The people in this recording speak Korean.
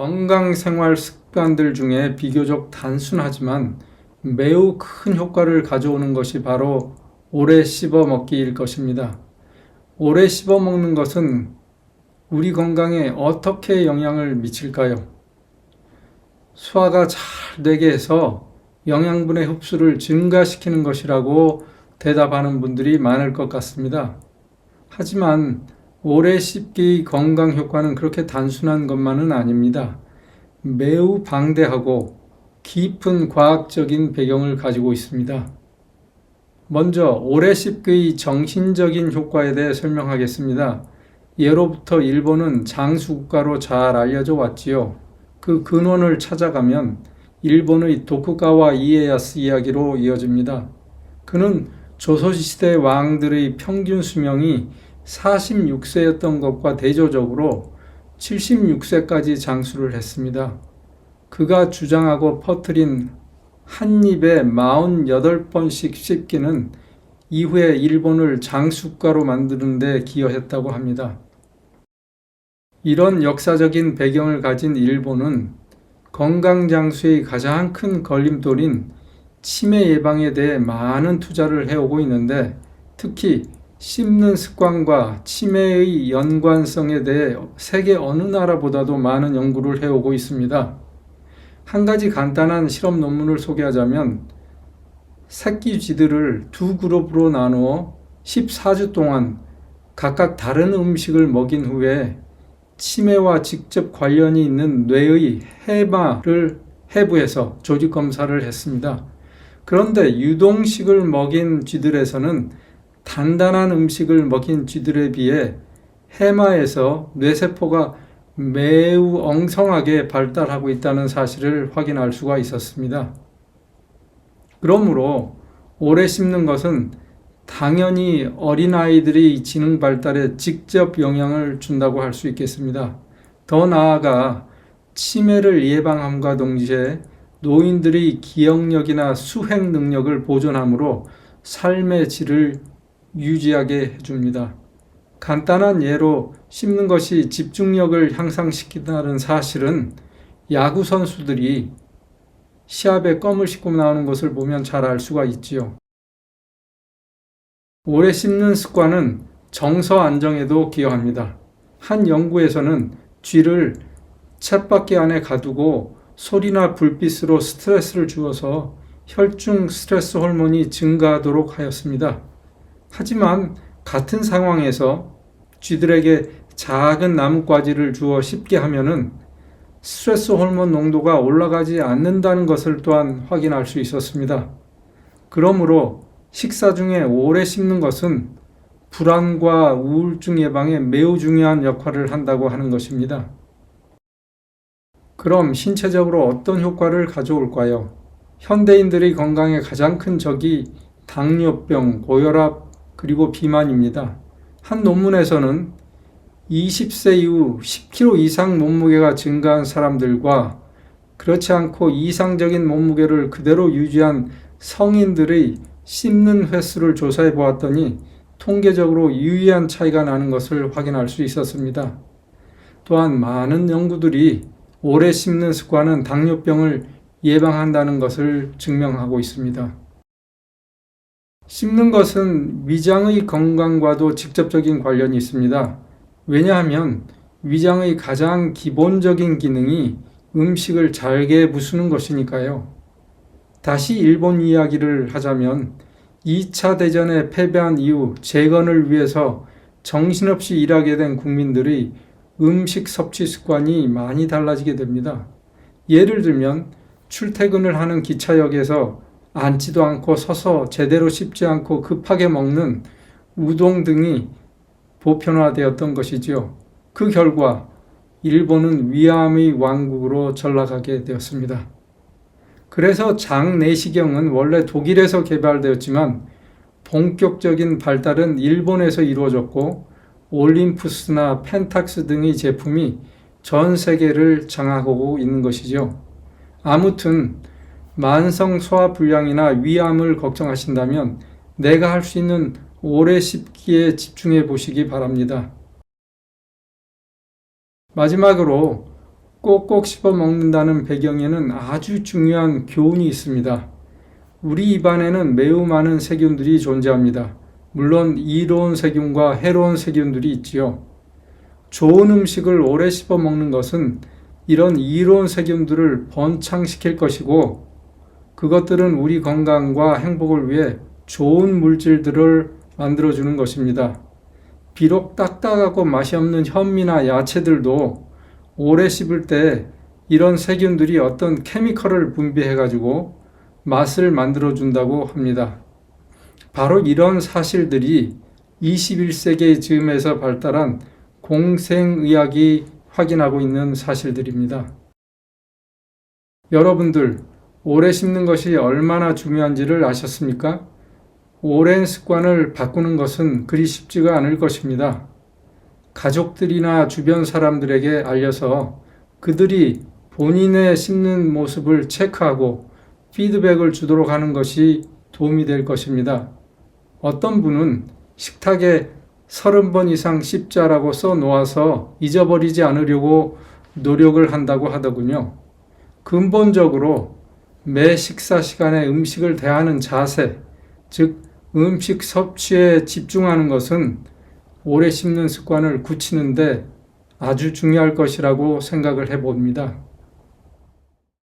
건강 생활 습관들 중에 비교적 단순하지만 매우 큰 효과를 가져오는 것이 바로 오래 씹어 먹기일 것입니다. 오래 씹어 먹는 것은 우리 건강에 어떻게 영향을 미칠까요? 소화가 잘 되게 해서 영양분의 흡수를 증가시키는 것이라고 대답하는 분들이 많을 것 같습니다. 하지만 오래 씹기의 건강 효과는 그렇게 단순한 것만은 아닙니다. 매우 방대하고 깊은 과학적인 배경을 가지고 있습니다. 먼저 오래 씹기의 정신적인 효과에 대해 설명하겠습니다. 예로부터 일본은 장수국가로 잘 알려져 왔지요. 그 근원을 찾아가면 일본의 도쿠가와 이에야스 이야기로 이어집니다. 그는 조선시대 왕들의 평균 수명이 46세였던 것과 대조적으로 76세까지 장수를 했습니다. 그가 주장하고 퍼뜨린 한 입에 48번씩 씹기는 이후에 일본을 장수국가로 만드는 데 기여했다고 합니다. 이런 역사적인 배경을 가진 일본은 건강장수의 가장 큰 걸림돌인 치매 예방에 대해 많은 투자를 해오고 있는데, 특히 씹는 습관과 치매의 연관성에 대해 세계 어느 나라보다도 많은 연구를 해오고 있습니다. 한 가지 간단한 실험 논문을 소개하자면, 새끼 쥐들을 두 그룹으로 나누어 14주 동안 각각 다른 음식을 먹인 후에 치매와 직접 관련이 있는 뇌의 해마를 해부해서 조직 검사를 했습니다. 그런데 유동식을 먹인 쥐들에서는 단단한 음식을 먹인 쥐들에 비해 해마에서 뇌세포가 매우 엉성하게 발달하고 있다는 사실을 확인할 수가 있었습니다. 그러므로 오래 씹는 것은 당연히 어린아이들의 지능 발달에 직접 영향을 준다고 할 수 있겠습니다. 더 나아가 치매를 예방함과 동시에 노인들의 기억력이나 수행 능력을 보존하므로 삶의 질을 유지하게 해줍니다. 간단한 예로 씹는 것이 집중력을 향상시킨다는 사실은 야구 선수들이 시합에 껌을 씹고 나오는 것을 보면 잘 알 수가 있지요. 오래 씹는 습관은 정서 안정에도 기여합니다. 한 연구에서는 쥐를 쳇바퀴 안에 가두고 소리나 불빛으로 스트레스를 주어서 혈중 스트레스 호르몬이 증가하도록 하였습니다. 하지만 같은 상황에서 쥐들에게 작은 나뭇가지를 주어 씹게 하면은 스트레스 호르몬 농도가 올라가지 않는다는 것을 또한 확인할 수 있었습니다. 그러므로 식사 중에 오래 씹는 것은 불안과 우울증 예방에 매우 중요한 역할을 한다고 하는 것입니다. 그럼 신체적으로 어떤 효과를 가져올까요? 현대인들의 건강에 가장 큰 적이 당뇨병, 고혈압, 그리고 비만입니다. 한 논문에서는 20세 이후 10kg 이상 몸무게가 증가한 사람들과 그렇지 않고 이상적인 몸무게를 그대로 유지한 성인들의 씹는 횟수를 조사해 보았더니 통계적으로 유의한 차이가 나는 것을 확인할 수 있었습니다. 또한 많은 연구들이 오래 씹는 습관은 당뇨병을 예방한다는 것을 증명하고 있습니다. 씹는 것은 위장의 건강과도 직접적인 관련이 있습니다. 왜냐하면 위장의 가장 기본적인 기능이 음식을 잘게 부수는 것이니까요. 다시 일본 이야기를 하자면 2차 대전에 패배한 이후 재건을 위해서 정신없이 일하게 된 국민들의 음식 섭취 습관이 많이 달라지게 됩니다. 예를 들면 출퇴근을 하는 기차역에서 앉지도 않고 서서 제대로 씹지 않고 급하게 먹는 우동 등이 보편화되었던 것이지요. 그 결과 일본은 위암의 왕국으로 전락하게 되었습니다. 그래서 장내시경은 원래 독일에서 개발되었지만 본격적인 발달은 일본에서 이루어졌고 올림푸스나 펜탁스 등의 제품이 전 세계를 장악하고 있는 것이죠. 아무튼 만성 소화불량이나 위암을 걱정하신다면 내가 할 수 있는 오래 씹기에 집중해 보시기 바랍니다. 마지막으로 꼭꼭 씹어 먹는다는 배경에는 아주 중요한 교훈이 있습니다. 우리 입안에는 매우 많은 세균들이 존재합니다. 물론 이로운 세균과 해로운 세균들이 있지요. 좋은 음식을 오래 씹어 먹는 것은 이런 이로운 세균들을 번창시킬 것이고, 그것들은 우리 건강과 행복을 위해 좋은 물질들을 만들어주는 것입니다. 비록 딱딱하고 맛이 없는 현미나 야채들도 오래 씹을 때 이런 세균들이 어떤 케미컬을 분비해가지고 맛을 만들어준다고 합니다. 바로 이런 사실들이 21세기 즈음에서 발달한 공생의학이 확인하고 있는 사실들입니다. 여러분들, 오래 씹는 것이 얼마나 중요한지를 아셨습니까? 오랜 습관을 바꾸는 것은 그리 쉽지가 않을 것입니다. 가족들이나 주변 사람들에게 알려서 그들이 본인의 씹는 모습을 체크하고 피드백을 주도록 하는 것이 도움이 될 것입니다. 어떤 분은 식탁에 30번 이상 씹자라고 써 놓아서 잊어버리지 않으려고 노력을 한다고 하더군요. 근본적으로 매 식사 시간에 음식을 대하는 자세, 즉 음식 섭취에 집중하는 것은 오래 씹는 습관을 굳히는데 아주 중요할 것이라고 생각을 해봅니다.